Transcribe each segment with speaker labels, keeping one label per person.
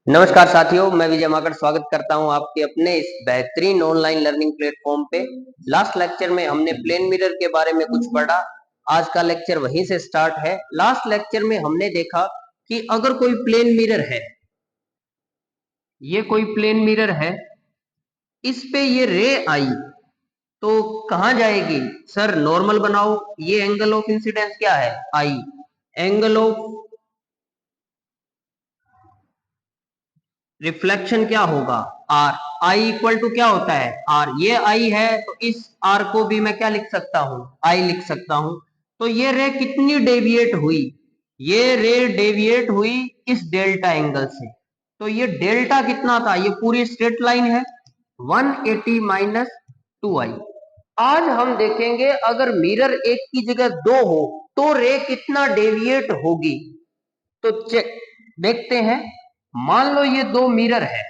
Speaker 1: नमस्कार साथियों, मैं विजय माकड़ स्वागत करता हूं आपके अपने इस बेहतरीन ऑनलाइन लर्निंग प्लेटफॉर्म पे। लास्ट लेक्चर में हमने प्लेन मिरर के बारे में कुछ पढ़ा। आज का लेक्चर वहीं से स्टार्ट है। लास्ट लेक्चर में हमने देखा कि अगर कोई प्लेन मिरर है, ये कोई प्लेन मिरर है, इस पे ये रे आई तो कहां जाएगी? सर नॉर्मल बनाओ। ये एंगल ऑफ इंसिडेंस क्या है? आई। एंगल ऑफ रिफ्लेक्शन क्या होगा? आर। आई इक्वल टू क्या होता है? आर। ये आई है तो इस आर को भी मैं क्या लिख सकता हूं? आई लिख सकता हूं। तो ये रे कितनी डेविएट हुई? ये रे डेविएट हुई इस डेल्टा एंगल से। तो ये डेल्टा कितना था? ये पूरी स्ट्रेट लाइन है 180 माइनस 2i। आज हम देखेंगे अगर मिरर एक की जगह दो हो तो रे कितना डेविएट होगी। तो चेक देखते हैं। मान लो ये दो मिरर है,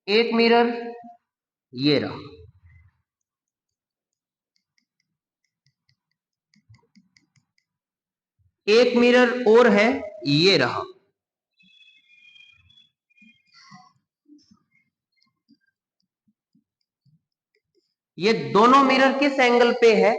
Speaker 1: एक मिरर ये रहा, एक मिरर और है ये रहा। ये दोनों मिरर किस एंगल पे है?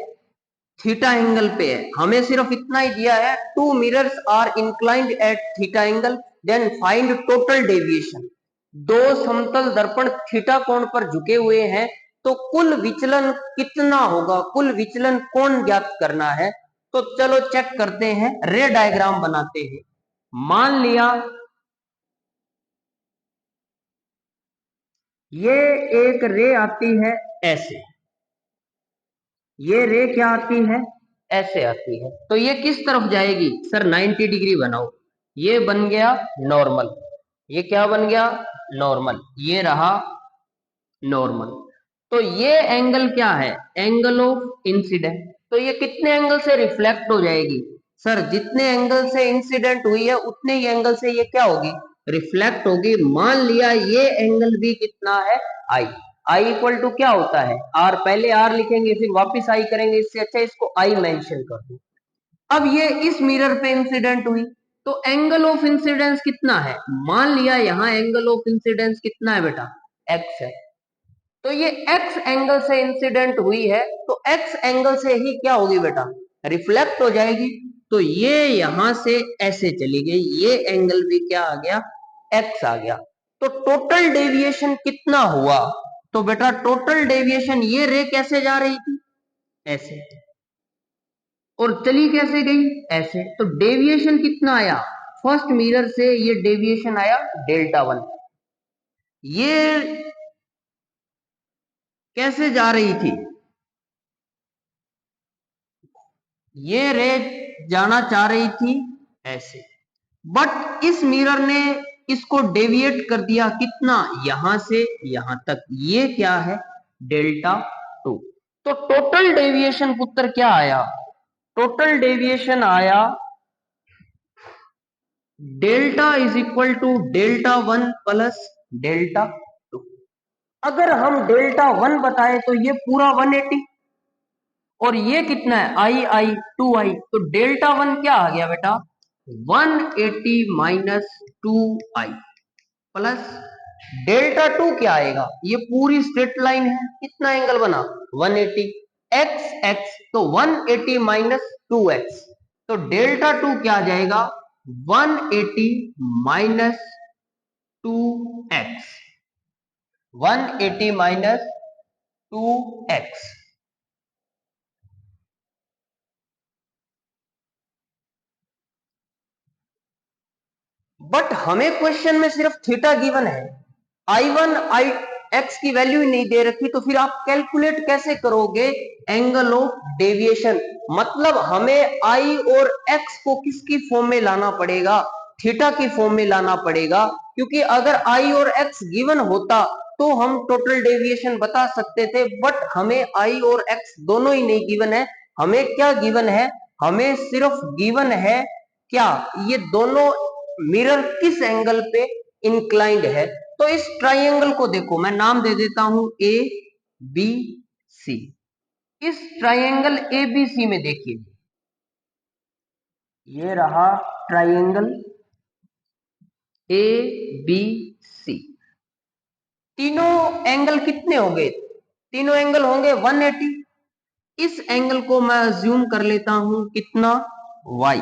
Speaker 1: थीटा एंगल पे है। हमें सिर्फ इतना ही दिया है, two mirrors are inclined at theta angle, then find total deviation. दो समतल दर्पण थीटा कोण पर झुके हुए हैं तो कुल विचलन कितना होगा? कुल विचलन कोण ज्ञात करना है। तो चलो चेक करते हैं, रे डायग्राम बनाते हैं। मान लिया ये एक रे आती है ऐसे, ये रे क्या आती है? ऐसे आती है। तो ये किस तरफ जाएगी? सर 90 डिग्री बनाओ। ये बन गया नॉर्मल। ये क्या बन गया? नॉर्मल। ये रहा नॉर्मल। तो ये एंगल क्या है? Angle of incident. तो ये कितने एंगल से रिफ्लेक्ट हो जाएगी? सर जितने एंगल से इंसिडेंट हुई है उतने ही एंगल से ये क्या होगी? रिफ्लेक्ट होगी। मान लिया ये एंगल भी कितना है? आई। आई इक्वल टू क्या होता है? आर। पहले आर लिखेंगे फिर वापस आई करेंगे, इससे अच्छा इसको आई मेंशन कर दो। अब ये इस मिरर पे इंसिडेंट हुई तो एंगल ऑफ इंसिडेंस कितना है? मान लिया यहां एंगल ऑफ इंसिडेंस कितना है बेटा? एक्स है। तो ये x एंगल से इंसिडेंट हुई है तो x एंगल से ही क्या होगी बेटा? रिफ्लेक्ट हो जाएगी। तो ये यहां से ऐसे चली गई, ये एंगल भी क्या आ गया? x आ गया। तो टोटल डेविएशन कितना हुआ? तो बेटा टोटल डेविएशन, ये रे कैसे जा रही थी? ऐसे। और चली कैसे गई? ऐसे। तो डेविएशन कितना आया? फर्स्ट मिरर से ये डेविएशन आया डेल्टा 1। ये कैसे जा रही थी? ये रे जाना चाह रही थी ऐसे, बट इस मिरर ने इसको डेविएट कर दिया कितना? यहां से यहां तक। ये क्या है? डेल्टा 2। तो टोटल डेविएशन पुत्र क्या आया? टोटल डेविएशन आया delta is equal to delta 1 plus delta 2। अगर हम डेल्टा 1 बताए तो ये पूरा 180, और ये कितना है? आई आई 2i। तो डेल्टा 1 क्या आ गया बेटा? 180 माइनस 2i प्लस डेल्टा 2 क्या आएगा? ये पूरी स्ट्रेट लाइन है, कितना एंगल बना? 180। एक्स एक्स तो 180 माइनस 2x। तो डेल्टा 2 क्या आ जाएगा? 180 minus 2x। 180 minus 2x। But हमें क्वेश्चन में सिर्फ थीटा गिवन है, I1 आई एक्स की वैल्यू ही नहीं दे रखी। तो फिर आप कैलकुलेट कैसे करोगे एंगल ऑफ डेविएशन? मतलब हमें आई और एक्स को किसकी फॉर्म में लाना पड़ेगा? थीटा की फॉर्म में लाना पड़ेगा। क्योंकि अगर आई और एक्स गिवन होता तो हम टोटल डेविएशन बता सकते थे, बट हमें आई और एक्स दोनों ही नहीं गिवन है। हमें क्या गिवन है? हमें सिर्फ गिवन है क्या? ये दोनों मिरर किस एंगल पे इंक्लाइंड है। तो इस ट्राइंगल को देखो, मैं नाम दे देता हूं ए बी सी। इस ट्राइंगल ए बी सी में देखिए, ये रहा ट्राइंगल ए बी सी। तीनों एंगल कितने होंगे? तीनों एंगल होंगे 180। इस एंगल को मैं अज्यूम कर लेता हूं कितना? y।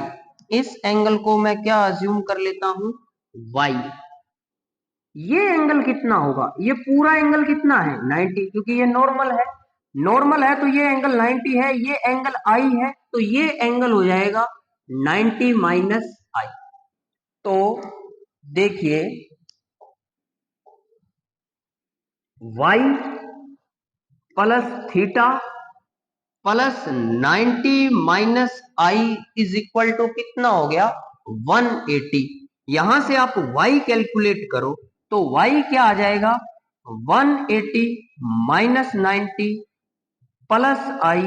Speaker 1: इस एंगल को मैं क्या अज्यूम कर लेता हूं? y। ये एंगल कितना होगा? ये पूरा एंगल कितना है? 90, क्योंकि ये नॉर्मल है। नॉर्मल है तो ये एंगल 90 है, ये एंगल I है, तो ये एंगल हो जाएगा 90 माइनस I। तो देखिए y plus theta plus 90 minus I is equal to कितना हो गया? 180। यहां से आप y कैलकुलेट करो तो y क्या आ जाएगा? 180 minus 90 plus I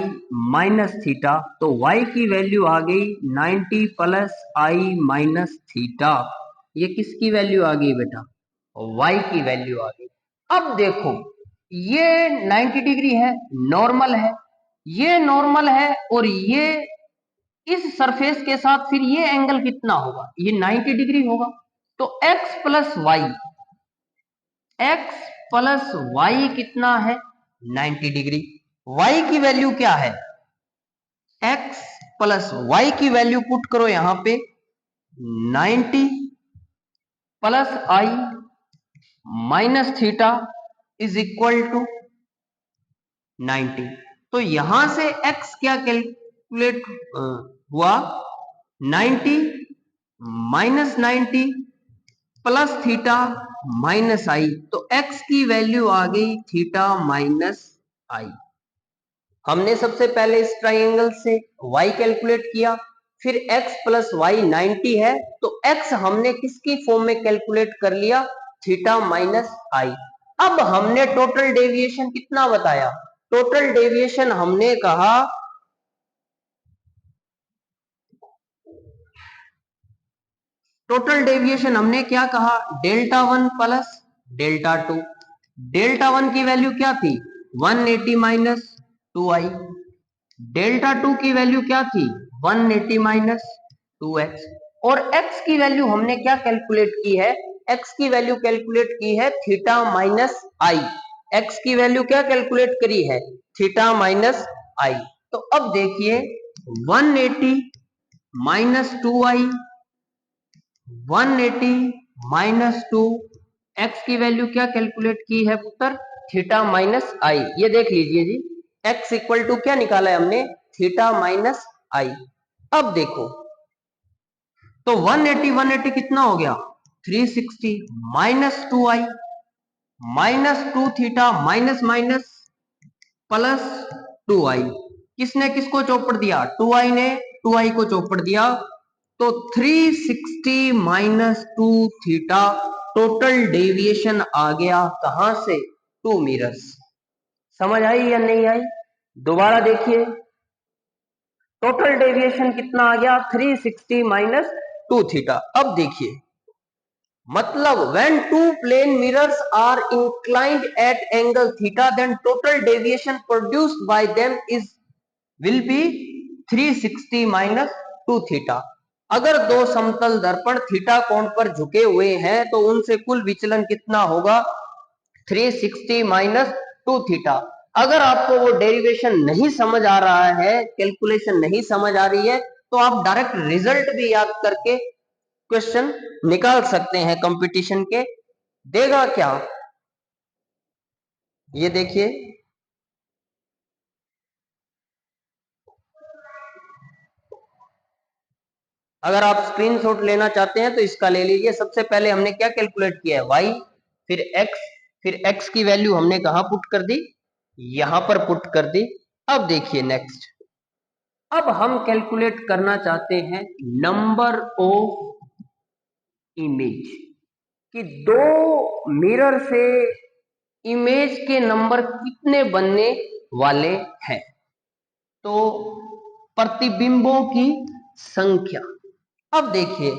Speaker 1: minus theta. तो y की वैल्यू आ गई 90 प्लस I माइनस थीटा। ये किसकी वैल्यू आ गई बेटा? y की वैल्यू आ गई। अब देखो ये 90 डिग्री है, नॉर्मल है, ये नॉर्मल है, और ये इस सरफेस के साथ फिर ये एंगल कितना होगा? ये 90 डिग्री होगा। तो x plus y, x plus y कितना है? 90 डिग्री। y की वैल्यू क्या है? x प्लस वाई की वैल्यू पुट करो यहां पे, 90 plus I minus theta is equal to 90। तो यहां से x क्या कैलकुलेट हुआ? 90 minus 90 plus theta minus I. तो x की वैल्यू आ गई थीटा माइनस आई। हमने सबसे पहले इस ट्राइंगल से y कैलकुलेट किया, फिर x प्लस वाई 90 है, तो x हमने किसकी फॉर्म में कैलकुलेट कर लिया? थीटा माइनस आई। अब हमने टोटल डेविएशन कितना बताया? टोटल डेविएशन हमने कहा टोटल डेविएशन हमने क्या कहा? Delta 1 plus delta 2। डेल्टा 1 की वैल्यू क्या थी? 180 माइनस 2i। डेल्टा 2 की वैल्यू क्या थी? 180 माइनस 2x। और x की वैल्यू हमने क्या कैलकुलेट की है? x की वैल्यू कैलकुलेट की है थीटा माइनस आई। x की वैल्यू क्या कैलकुलेट करी है? Theta minus I. तो अब देखिए 180 माइनस 2i, 180 माइनस 2, x की वैल्यू क्या कैलकुलेट की है पुत्र? थीटा माइनस आई। ये देख लीजिए जी, x इक्वल टू क्या निकाला है हमने? थीटा माइनस आई। अब देखो तो 180 कितना हो गया? 360 minus 2i minus 2 theta minus minus plus 2i। किसने किसको चौपड़ दिया? 2i ने 2i को चौपड़ दिया। तो 360 माइनस 2 थीटा टोटल डेविएशन आ गया कहां से? 2 मिरर्स। समझ आई या नहीं आई? दोबारा देखिए, टोटल डेविएशन कितना आ गया? 360 माइनस 2 थीटा। अब देखिए मतलब when two plane mirrors are inclined at angle theta, then total deviation produced by them will be 360 minus 2 theta. अगर दो समतल दर्पण थीटा कोण पर झुके हुए हैं तो उनसे कुल विचलन कितना होगा? 360 माइनस 2 थीटा। अगर आपको वो डेरिवेशन नहीं समझ आ रहा है, कैलकुलेशन नहीं समझ आ रही है, तो आप डायरेक्ट रिजल्ट भी याद करके क्वेश्चन निकाल सकते हैं कंपटीशन के। देगा क्या? ये देखिए, अगर आप स्क्रीनशॉट लेना चाहते हैं तो इसका ले लीजिए। सबसे पहले हमने क्या कैलकुलेट किया है? y, फिर x, फिर x की वैल्यू हमने कहां पुट कर दी? यहां पर पुट कर दी। अब देखिए नेक्स्ट, अब हम कैलकुलेट करना चाहते हैं नंबर ऑफ इमेज, कि दो मिरर से इमेज के नंबर कितने बनने वाले हैं। तो प्रतिबिंबों की संख्या। अब देखिए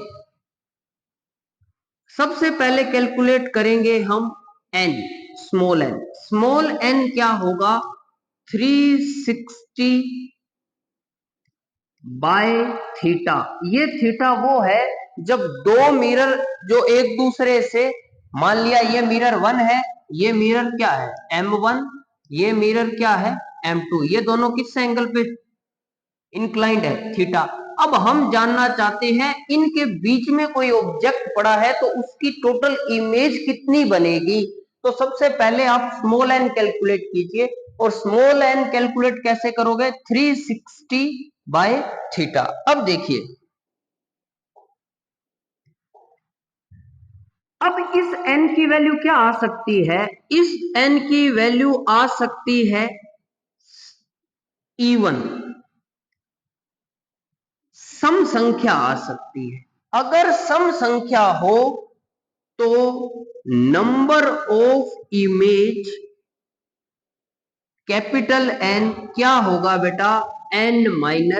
Speaker 1: सबसे पहले कैलकुलेट करेंगे हम n, small n। Small n क्या होगा? 360 बाय थीटा। ये थीटा वो है जब दो मिरर जो एक दूसरे से, मान लिया ये मिरर 1 है, ये मिरर क्या है M1, ये मिरर क्या है M2, ये दोनों किस एंगल पे इंक्लाइंड है, थीटा। अब हम जानना चाहते हैं इनके बीच में कोई ऑब्जेक्ट पड़ा है तो उसकी टोटल इमेज कितनी बनेगी। तो सबसे पहले आप स्मॉल एन कैलकुलेट कीजिए, और स्मॉल एन कैलकुलेट कैसे करोगे, 360 बाय थीटा। अब देखिए, अब इस n की वैल्यू क्या आ सकती है, इस n की वैल्यू आ सकती है E1, सम संख्या आ सकती है। अगर सम संख्या हो तो number of image capital N क्या होगा बेटा, N-1।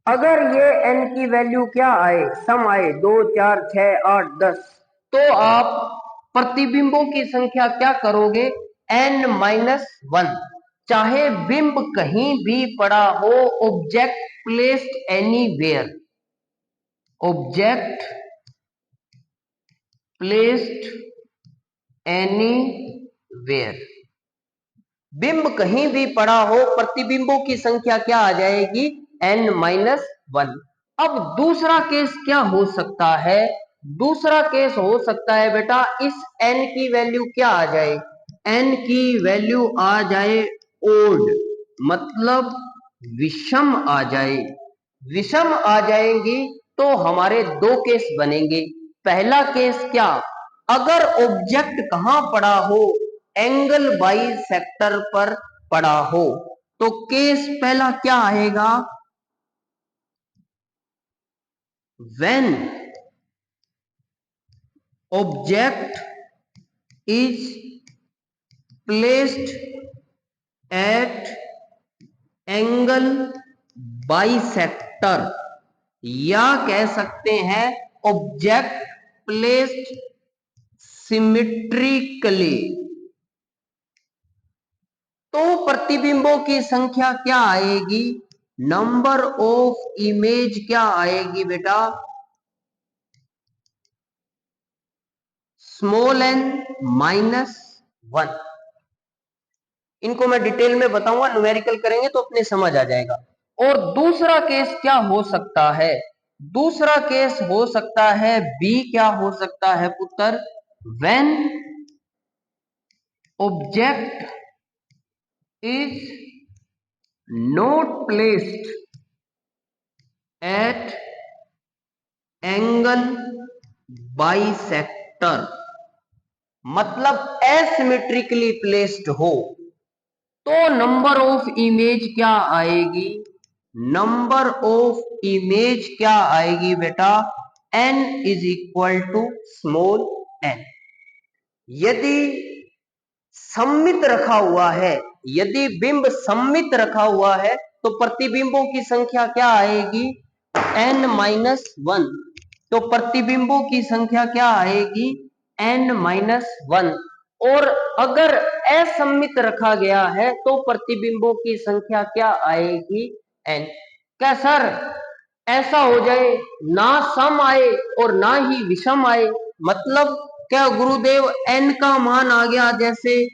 Speaker 1: अगर ये n की वैल्यू क्या आए, सम आए 2, 4, 6, 8, 10, तो आप प्रतिबिंबों की संख्या क्या करोगे, N-1। चाहे बिंब कहीं भी पड़ा हो, object placed anywhere, object placed anywhere, बिंब कहीं भी पड़ा हो, प्रतिबिंबों की संख्या क्या आ जाएगी, N-1। अब दूसरा केस क्या हो सकता है, दूसरा केस हो सकता है बेटा, इस n की वैल्यू क्या आ जाए, n की वैल्यू आ जाए ओड, मतलब विषम आ जाए। विषम आ जाएंगी तो हमारे दो केस बनेंगे। पहला केस क्या, अगर ऑब्जेक्ट कहां पड़ा हो, एंगल बाइसेक्टर पर पड़ा हो, तो केस पहला क्या आएगा, when object is placed at angle bisector, या कह सकते हैं ऑब्जेक्ट प्लेस्ड सिमेट्रिकली, तो प्रतिबिंबों की संख्या क्या आएगी, नंबर ऑफ इमेज क्या आएगी बेटा, स्मॉल n-1। इनको मैं डिटेल में बताऊंगा, न्यूमेरिकल करेंगे तो अपने समझ आ जाएगा। और दूसरा केस क्या हो सकता है, दूसरा केस हो सकता है बी, क्या हो सकता है पुत्र, when object is not placed at angle bisector, मतलब एसिमेट्रिकली प्लेस्ड हो, तो नंबर ऑफ इमेज क्या आएगी, नंबर ऑफ इमेज क्या आएगी बेटा, n is equal to small n। यदि सममित रखा हुआ है, यदि बिंब सममित रखा हुआ है, तो प्रतिबिंबों की संख्या क्या आएगी, N-1। तो प्रतिबिंबों की संख्या क्या आएगी, N-1। और अगर असममित रखा गया है तो प्रतिबिंबों की संख्या क्या आएगी, n। क्या सर ऐसा हो जाए ना सम आए और ना ही विषम आए, मतलब क्या गुरुदेव n का मान आ गया जैसे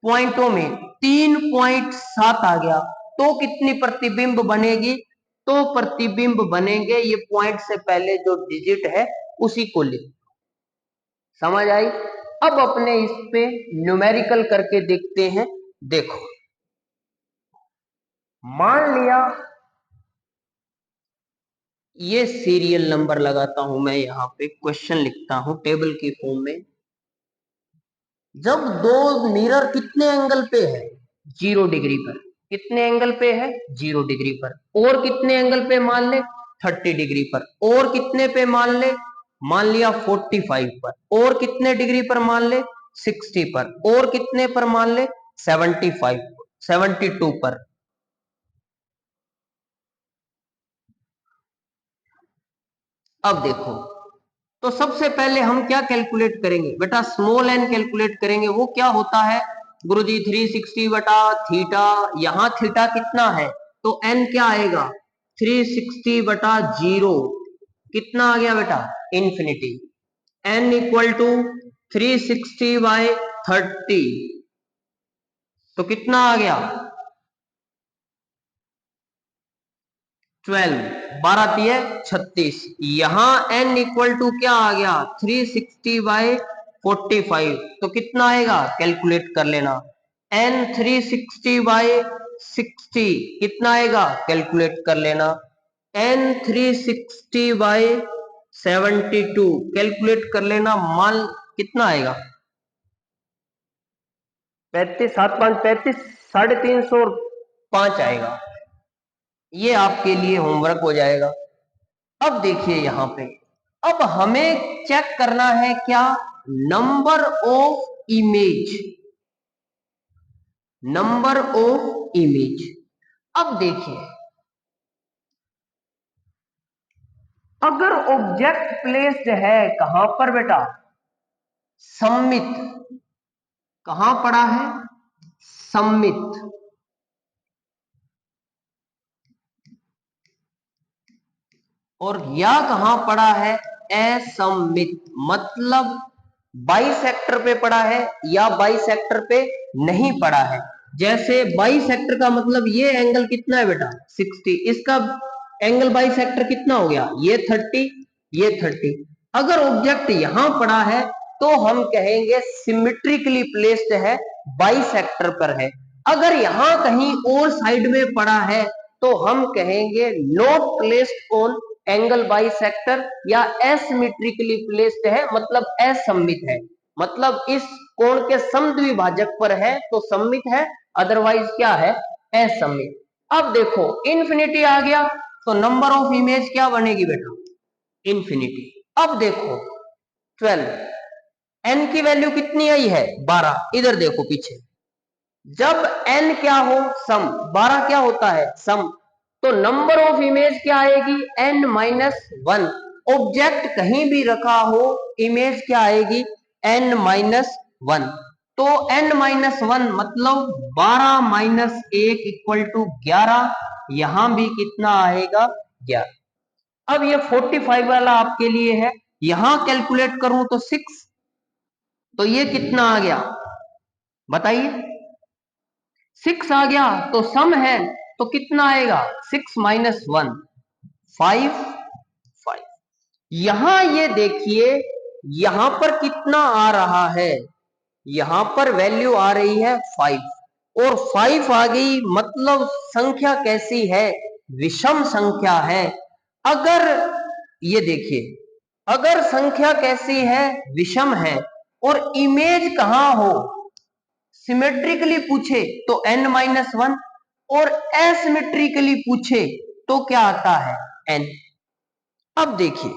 Speaker 1: पॉइंटों में 3.7 आ गया, तो कितनी प्रतिबिंब बनेगी, तो प्रतिबिंब बनेंगे, ये पॉइंट से पहले जो डिजिट है उसी को लिख, समझ आई। अब अपने इस पे न्यूमेरिकल करके देखते हैं। देखो, मान लिया ये सीरियल नंबर लगाता हूं मैं, यहां पे क्वेश्चन लिखता हूं टेबल की फॉर्म में। जब दो मिरर कितने एंगल पे है, 0 डिग्री पर, कितने एंगल पे है, 0 डिग्री पर, और कितने एंगल पे मान ले, 30 डिग्री पर, और कितने पे मान ले, मान लिया 45 पर, और कितने डिग्री पर मान ले, 60 पर, और कितने पर मान ले, 72 पर। अब देखो, तो सबसे पहले हम क्या कैलकुलेट करेंगे बेटा, स्मॉल एन कैलकुलेट करेंगे। वो क्या होता है गुरुजी, 360 बटा थीटा, यहां थीटा कितना है तो एन क्या आएगा 360/0 कितना आ गया बेटा, इन्फिनिटी। n इक्वल टू 360/30 तो कितना आ गया, 12, 12 तिये 36। यहां n इक्वल टू क्या आ गया, 360/45 तो कितना आएगा, कैलकुलेट कर लेना। n 360/60 कितना आएगा, कैलकुलेट कर लेना। n 360/72 कैलकुलेट कर लेना, मान कितना आएगा, 35, 7 5 35, 350 आएगा। ये आपके लिए होमवर्क हो जाएगा। अब देखिए यहां पे, अब हमें चेक करना है क्या, number of image, number of image. अब देखिए, अगर ऑब्जेक्ट प्लेस्ड है कहां पर बेटा, सम्मित, कहां पड़ा है, सम्मित, और या कहां पड़ा है, असम्मित, मतलब बाइसेक्टर पे पड़ा है या बाइसेक्टर पे नहीं पड़ा है। जैसे बाइसेक्टर का मतलब ये एंगल कितना है बेटा, 60, इसका एंगल बाइसेक्टर कितना हो गया, ये 30, ये 30। अगर ऑब्जेक्ट यहां पड़ा है तो हम कहेंगे सिमेट्रिकली प्लेस्ड है, बाइसेक्टर पर है। अगर यहां कहीं और साइड में पड़ा है तो हम कहेंगे not placed on angle bisector, या एसिमेट्रिकली प्लेस्ड है, मतलब असम्मित है, मतलब इस कोण के समद्विभाजक पर है तो सम्मित है, अदरवाइज क्या है, असम्मित। अब देखो इन्फिनिटी आ गया तो नंबर ऑफ इमेज क्या बनेगी बेटा, इन्फिनिटी। अब देखो 12, n की वैल्यू कितनी आई है, 12। इधर देखो पीछे, जब n क्या हो, सम, 12 क्या होता है, सम, तो नंबर ऑफ इमेज क्या आएगी, n-1। ऑब्जेक्ट कहीं भी रखा हो, इमेज क्या आएगी, n-1। तो n-1 मतलब 12 माइनस 1 इक्वल टू 11, यहां भी कितना आएगा, 11। अब ये 45 वाला आपके लिए है, यहां कैलकुलेट करूं तो 6, तो ये कितना आ गया बताइए, 6 आ गया, तो सम है तो कितना आएगा, 6-1, 5, 5। यहां ये देखिए, यहां पर कितना आ रहा है, यहां पर वैल्यू आ रही है 5, और 5 आ गई, मतलब संख्या कैसी है, विषम संख्या है। अगर ये देखिए, अगर संख्या कैसी है, विषम है, और इमेज कहां हो, सिमेट्रिकली पूछे तो n-1, और एसिमेट्रिकली पूछे तो क्या आता है, n। अब देखिए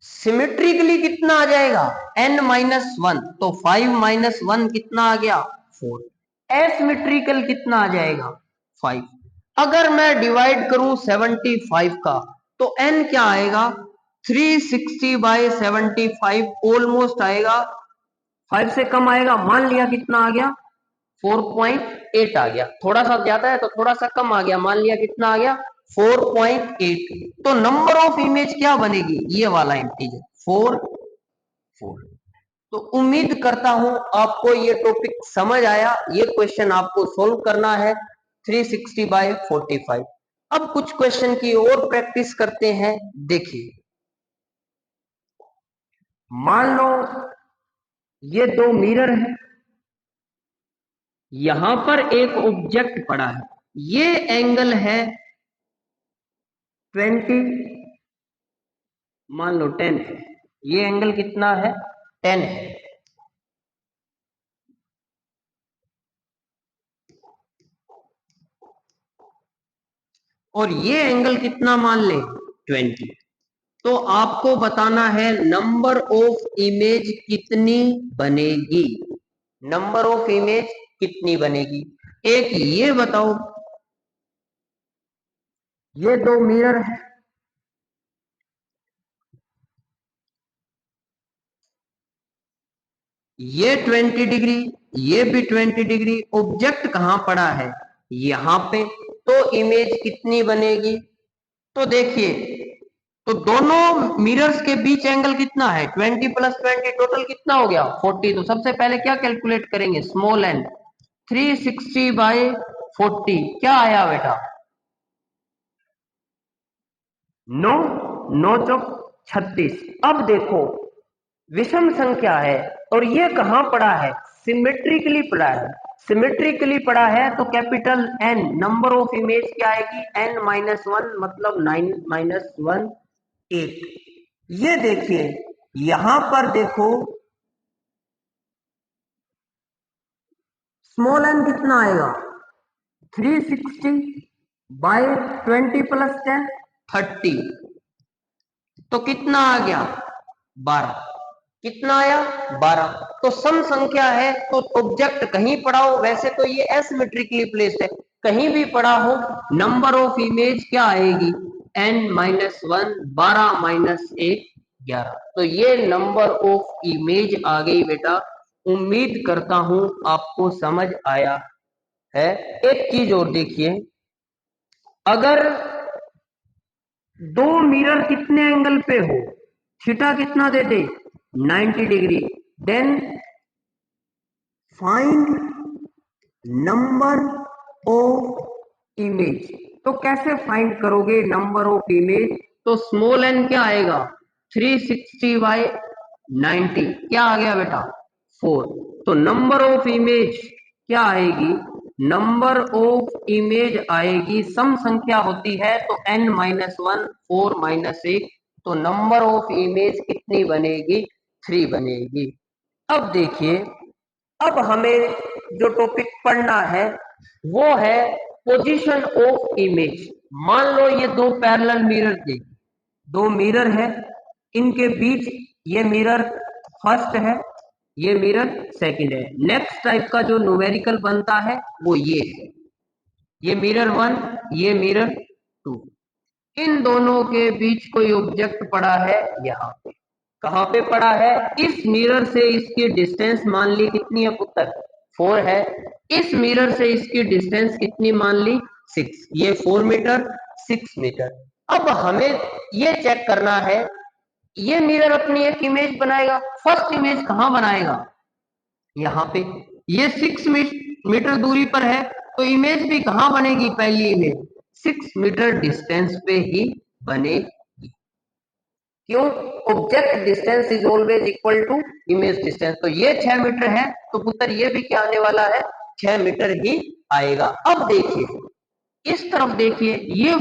Speaker 1: सिमेट्रिकली कितना आ जाएगा, n-1, तो 5-1 कितना आ गया, 4। एसिमेट्रिकल कितना आ जाएगा, 5। अगर मैं डिवाइड करूं 75 का तो n क्या आएगा, 360/75 ऑलमोस्ट आएगा, 5 से कम आएगा, मान लिया कितना आ गया, 4.8 आ गया। थोड़ा सा ज्यादा है तो थोड़ा सा कम आ गया, मान लिया कितना आ गया, 4.8। तो नंबर ऑफ इमेज क्या बनेगी, ये वाला इंटीजर 4, 4। तो उम्मीद करता हूं आपको ये टॉपिक समझ आया। ये क्वेश्चन आपको सोल्व करना है 360/45। अब कुछ क्वेश्चन की और प्रैक्टिस करते हैं। देखिए, मान लो ये दो मिरर है, यहां पर एक ऑब्जेक्ट पड़ा है, ये एंगल है 20, मान लो 10 है, ये एंगल कितना है, 10 है। और ये एंगल कितना मान ले, 20। तो आपको बताना है नंबर ऑफ इमेज कितनी बनेगी, नंबर ऑफ इमेज कितनी बनेगी। एक ये बताओ, ये दो मिरर है, ये 20 डिग्री, ये भी 20 डिग्री, ऑब्जेक्ट कहां पड़ा है, यहां पे। तो इमेज कितनी बनेगी? तो देखिए, तो दोनों मिरर्स के बीच एंगल कितना है? 20 प्लस 20 टोटल कितना हो गया? 40। तो सबसे पहले क्या कैलकुलेट करेंगे? स्मॉल एन 360/40 क्या आया बेटा? 9 9 चौक 36। अब देखो, विषम संख्या है और ये कहां पड़ा है? सिमेट्रिकली पड़ा है। सिमेट्रिकली पड़ा है तो capital N number of image क्या आएगी? n-1 मतलब 9 - 1 8। ये देखिए, यहां पर देखो स्मॉल एन कितना आएगा? 360/20 प्लस 10 30। तो कितना आ गया? 12। कितना आया? 12। तो सम संख्या है तो ऑब्जेक्ट कहीं पड़ा हो, वैसे तो ये एसिमेट्रिकली प्लेस्ड है, कहीं भी पड़ा हो नंबर ऑफ इमेज क्या आएगी? n-1 12 - 1 11। तो ये नंबर ऑफ इमेज आ गई बेटा। उम्मीद करता हूं आपको समझ आया है। एक चीज और देखिए, अगर दो मिरर कितने एंगल पे हो, थीटा कितना दे दे? 90 degree, then find number of image. तो कैसे फाइंड करोगे नंबर ऑफ इमेज? तो स्मॉल एन क्या आएगा? 360/90 क्या आ गया बेटा? 4। तो नंबर ऑफ इमेज क्या आएगी? नंबर ऑफ इमेज आएगी, सम संख्या होती है तो n-1 4 - 1। तो नंबर ऑफ इमेज कितनी बनेगी? 3 बनेगी। अब देखिए, अब हमें जो टॉपिक पढ़ना है वो है पोजीशन ऑफ इमेज। मान लो ये दो पैरेलल मिरर थे, दो मिरर है, इनके बीच ये मिरर फर्स्ट है, ये मिरर सेकंड है। नेक्स्ट टाइप का जो न्यूमेरिकल बनता है वो ये है, ये मिरर 1, ये मिरर 2। इन दोनों के बीच कोई ऑब्जेक्ट पड़ा है यहाँ पे। कहाँ पे पड़ा है? इस मिरर से इसकी डिस्टेंस मान ली कितनी है पुत्र? 4 है। इस मिरर से इसकी डिस्टेंस कितनी मान ली? 6। ये 4 मीटर, 6 मीटर। अब हमें ये चेक करना है, ये मिरर अपनी एक इमेज बनाएगा। फर्स्ट इमेज कहाँ बनाएगा? यहाँ पे। ये 6 मीटर दूरी पर है तो इमेज भी कहाँ बनेगी? पहली इमेज 6 मीटर डिस्टेंस पे ही बनेगी। क्यों? Object distance is always equal to image distance. तो ये 6 मीटर है तो पुत्र ये भी क्या आने वाला है? 6 मीटर ही आएगा। अब देखिए, इस तरफ देखिए, ये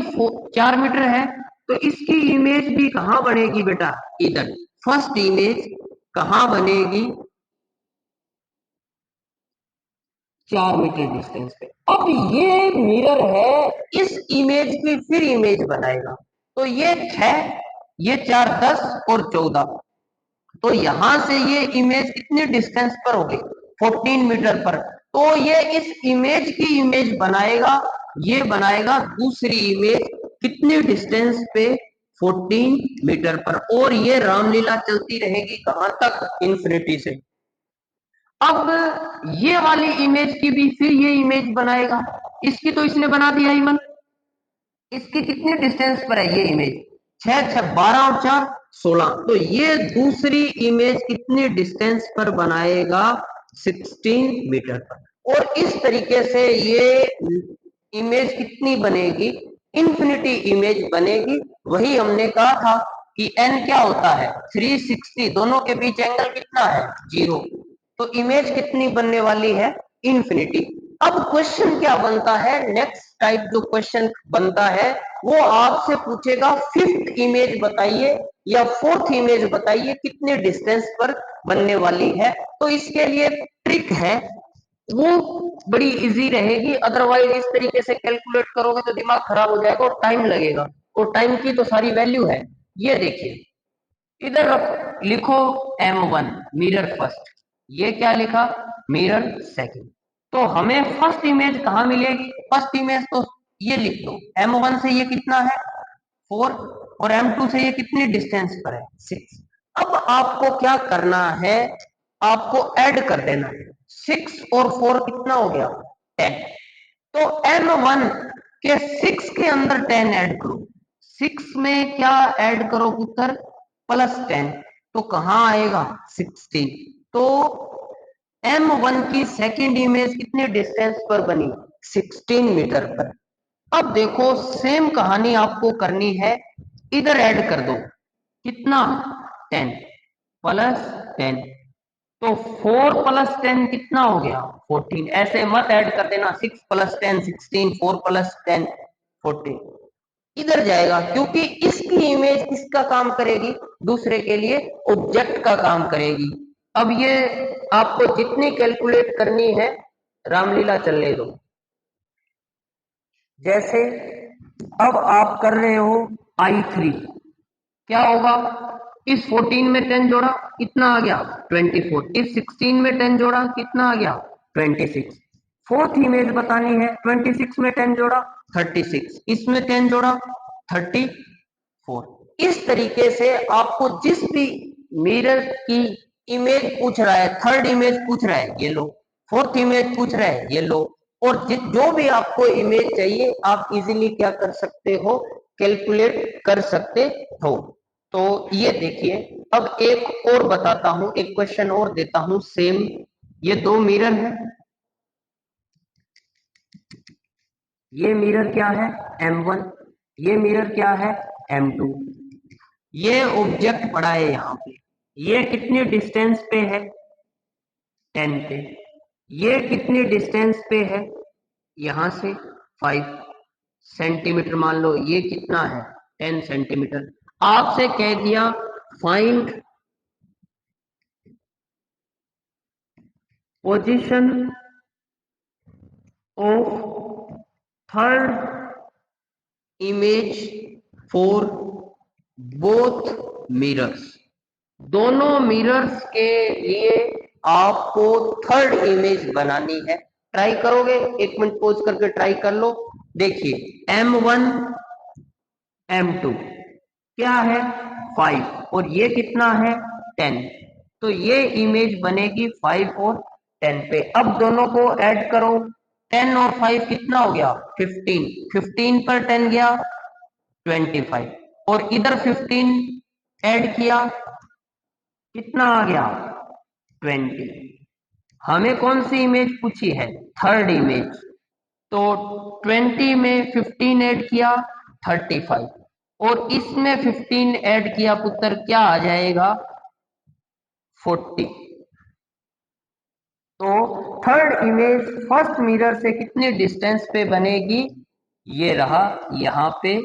Speaker 1: 4 मीटर है तो इसकी इमेज भी कहाँ बनेगी बेटा? इधर। फर्स्ट इमेज कहाँ बनेगी? 4 मीटर डिस्टेंस पे। अब ये मिरर है, इस इमेज की फिर इमेज बनाएगा। तो ये 6, ये 4 10 और 14। तो यहां से ये इमेज कितनी डिस्टेंस पर होगी? 14 मीटर पर। तो ये इस इमेज की इमेज बनाएगा, ये बनाएगा दूसरी इमेज कितनी डिस्टेंस पे? 14 मीटर पर। और ये रामलीला चलती रहेगी कहां तक? इन्फिनिटी से। अब ये वाली इमेज की भी फिर ये इमेज बनाएगा। इसकी तो इसने बना दिया इवन, इसकी कितनी डिस्टेंस पर है ये इमेज? 6 6 12 और 4 16। तो ये दूसरी इमेज कितनी डिस्टेंस पर बनाएगा? 16 मीटर पर। और इस तरीके से ये इमेज कितनी बनेगी? इन्फिनिटी इमेज बनेगी। वही हमने कहा था कि n क्या होता है? 360। दोनों के बीच एंगल कितना है? 0। तो इमेज कितनी बनने वाली है? इन्फिनिटी। अब क्वेश्चन क्या बनता है? नेक्स्ट टाइप जो क्वेश्चन बनता है वो आपसे पूछेगा फिफ्थ इमेज बताइए या फोर्थ इमेज बताइए कितने डिस्टेंस पर बनने वाली है। तो इसके लिए ट्रिक है, वो बड़ी इजी रहेगी। अदरवाइज इस तरीके से कैलकुलेट करोगे तो दिमाग खराब हो जाएगा और टाइम लगेगा, और टाइम की तो सारी वैल्यू है। ये देखिए, इधर लिखो M1 मिरर फर्स्ट, ये क्या लिखा? Mirror second. तो हमें फर्स्ट इमेज कहाँ मिलेगी? फर्स्ट इमेज तो ये लिख दो, M1 से ये कितना है? 4। और M2 से ये कितनी डिस्टेंस पर है? 6। अब आपको क्या करना है? आपको ऐड कर देना है। 6 और 4 कितना हो गया? 10। तो M1 कि 6 के अंदर 10 ऐड करो। 6 में क्या ऐड करो पुत्र? +10, तो कहां आएगा? 16। तो M1 की सेकेंड इमेज कितने डिस्टेंस पर बनी? 16 मीटर पर। अब देखो सेम कहानी आपको करनी है, इधर ऐड कर दो, कितना? 10 + 10, तो 4 + 10 कितना हो गया? 14। ऐसे मत ऐड कर देना 6 + 10 16, 4 + 10 14, इधर जाएगा, क्योंकि इसकी इमेज किसका काम करेगी? दूसरे के लिए ऑब्जेक्ट का काम करेगी। अब ये आपको जितनी कैलकुलेट करनी है रामलीला चलने दो। जैसे अब आप कर रहे हो I3, क्या होगा? इस 14 में 10 जोड़ा, कितना आ गया? 24। इस 16 में 10 जोड़ा, कितना आ गया? 26। फोर्थ इमेज बतानी है, 26 में 10 जोड़ा 36, इसमें 10 जोड़ा 34। इस तरीके से आपको जिस भी मिरर की इमेज पूछ रहा है, थर्ड इमेज पूछ रहा है ये लो, फोर्थ इमेज पूछ रहा है ये लो, और जो भी आपको इमेज चाहिए आप इजीली क्या कर सकते हो? कैलकुलेट कर सकते हो। तो ये देखिए, अब एक और बताता हूं, एक क्वेश्चन और देता हूं सेम। ये दो मिरर है, ये मिरर क्या है? M1, ये मिरर क्या है? M2। ये ऑब्जेक्ट पड़ा है यहाँ पे, ये कितनी डिस्टेंस पे है? 10 पे। ये कितनी डिस्टेंस पे है? यहां से 5 सेंटीमीटर मान लो, ये कितना है? 10 सेंटीमीटर। आपसे कह दिया find position of third image for both mirrors. दोनों मिरर्स के लिए आपको थर्ड इमेज बनानी है। ट्राई करोगे? 1 मिनट पॉज करके ट्राई कर लो। देखिए M1 M2 क्या है? 5, और ये कितना है? 10। तो ये इमेज बनेगी 5 और 10 पे। अब दोनों को ऐड करो, 10 और 5 कितना हो गया? 15। 15 पर 10 गया 25, और इधर 15 ऐड किया, कितना आ गया? 20। हमें कौन सी इमेज पूछी है? Third image. तो 20 में 15 ऐड किया 35, और इसमें 15 ऐड किया पुत्र, क्या आ जाएगा? 40। तो थर्ड इमेज फर्स्ट मिरर से कितनी डिस्टेंस पे बनेगी? ये रहा यहाँ पे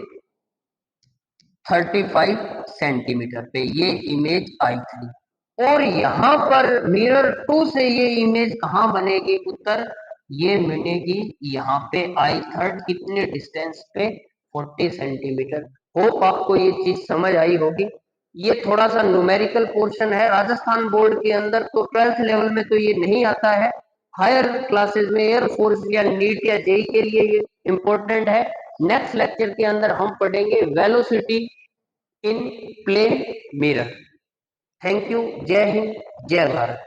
Speaker 1: 35 सेंटीमीटर पे ये इमेज आई थी। और यहाँ पर मिरर 2 से ये इमेज कहाँ बनेगी पुत्र? ये बनेगी यहाँ पे आई थर्ड, कितने डिस्टेंस पे? 40 सेंटीमीटर। होप आपको ये चीज समझ आई होगी। ये थोड़ा सा न्यूमेरिकल पोर्शन है राजस्थान बोर्ड के अंदर, तो 12th लेवल में तो ये नहीं आता है। हायर क्लासेस में एयरफोर्स या नीट या जेई के लिए ये इम्पोर्टेंट है। नेक्स्ट लेक्चर के अंदर हम पढ़ेंगे velocity in plane mirror. Thank you. जय हिंद, जय भारत।